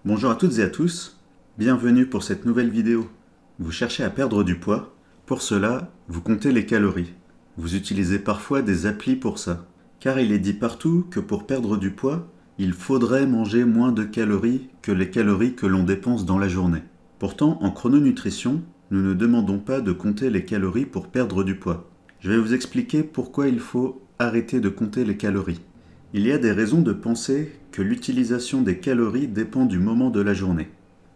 Bonjour à toutes et à tous, bienvenue pour cette nouvelle vidéo. Vous cherchez à perdre du poids, pour cela, vous comptez les calories. Vous utilisez parfois des applis pour ça, car il est dit partout que pour perdre du poids, il faudrait manger moins de calories que les calories que l'on dépense dans la journée. Pourtant, en chrononutrition, nous ne demandons pas de compter les calories pour perdre du poids. Je vais vous expliquer pourquoi il faut arrêter de compter les calories. Il y a des raisons de penser que l'utilisation des calories dépend du moment de la journée.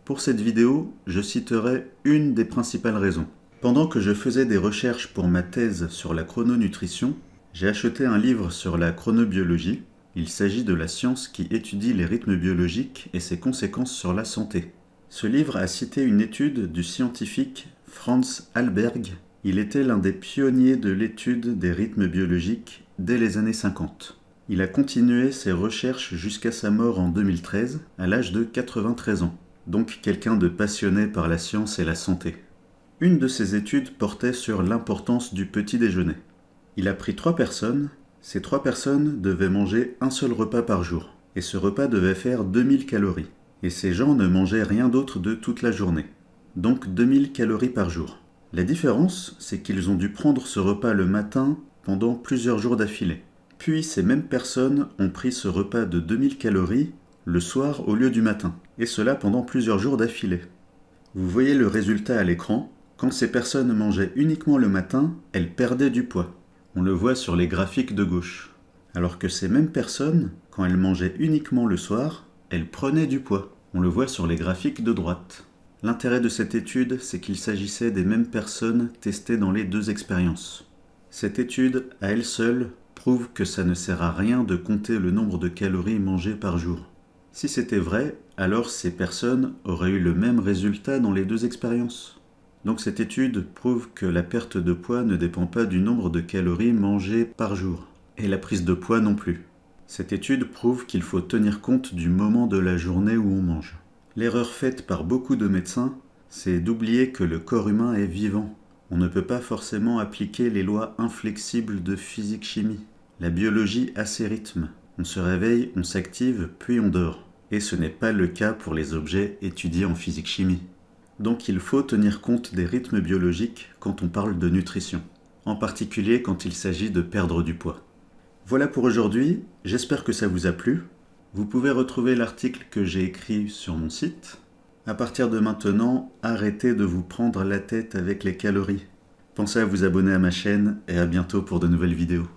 Pour cette vidéo, je citerai une des principales raisons. Pendant que je faisais des recherches pour ma thèse sur la chrononutrition, j'ai acheté un livre sur la chronobiologie. Il s'agit de la science qui étudie les rythmes biologiques et ses conséquences sur la santé. Ce livre a cité une étude du scientifique Franz Halberg. Il était l'un des pionniers de l'étude des rythmes biologiques dès les années 50. Il a continué ses recherches jusqu'à sa mort en 2013, à l'âge de 93 ans. Donc quelqu'un de passionné par la science et la santé. Une de ses études portait sur l'importance du petit déjeuner. Il a pris 3 personnes. Ces 3 personnes devaient manger un seul repas par jour. Et ce repas devait faire 2000 calories. Et ces gens ne mangeaient rien d'autre de toute la journée. Donc 2000 calories par jour. La différence, c'est qu'ils ont dû prendre ce repas le matin pendant plusieurs jours d'affilée. Puis ces mêmes personnes ont pris ce repas de 2000 calories le soir au lieu du matin, et cela pendant plusieurs jours d'affilée. Vous voyez le résultat à l'écran. Quand ces personnes mangeaient uniquement le matin, elles perdaient du poids. On le voit sur les graphiques de gauche. Alors que ces mêmes personnes, quand elles mangeaient uniquement le soir, elles prenaient du poids. On le voit sur les graphiques de droite. L'intérêt de cette étude, c'est qu'il s'agissait des mêmes personnes testées dans les 2 expériences. Cette étude, à elle seule, prouve que ça ne sert à rien de compter le nombre de calories mangées par jour. Si c'était vrai, alors ces personnes auraient eu le même résultat dans les 2 expériences. Donc cette étude prouve que la perte de poids ne dépend pas du nombre de calories mangées par jour, et la prise de poids non plus. Cette étude prouve qu'il faut tenir compte du moment de la journée où on mange. L'erreur faite par beaucoup de médecins, c'est d'oublier que le corps humain est vivant. On ne peut pas forcément appliquer les lois inflexibles de physique-chimie. La biologie a ses rythmes. On se réveille, on s'active, puis on dort. Et ce n'est pas le cas pour les objets étudiés en physique-chimie. Donc il faut tenir compte des rythmes biologiques quand on parle de nutrition. En particulier quand il s'agit de perdre du poids. Voilà pour aujourd'hui, j'espère que ça vous a plu. Vous pouvez retrouver l'article que j'ai écrit sur mon site. À partir de maintenant, arrêtez de vous prendre la tête avec les calories. Pensez à vous abonner à ma chaîne et à bientôt pour de nouvelles vidéos.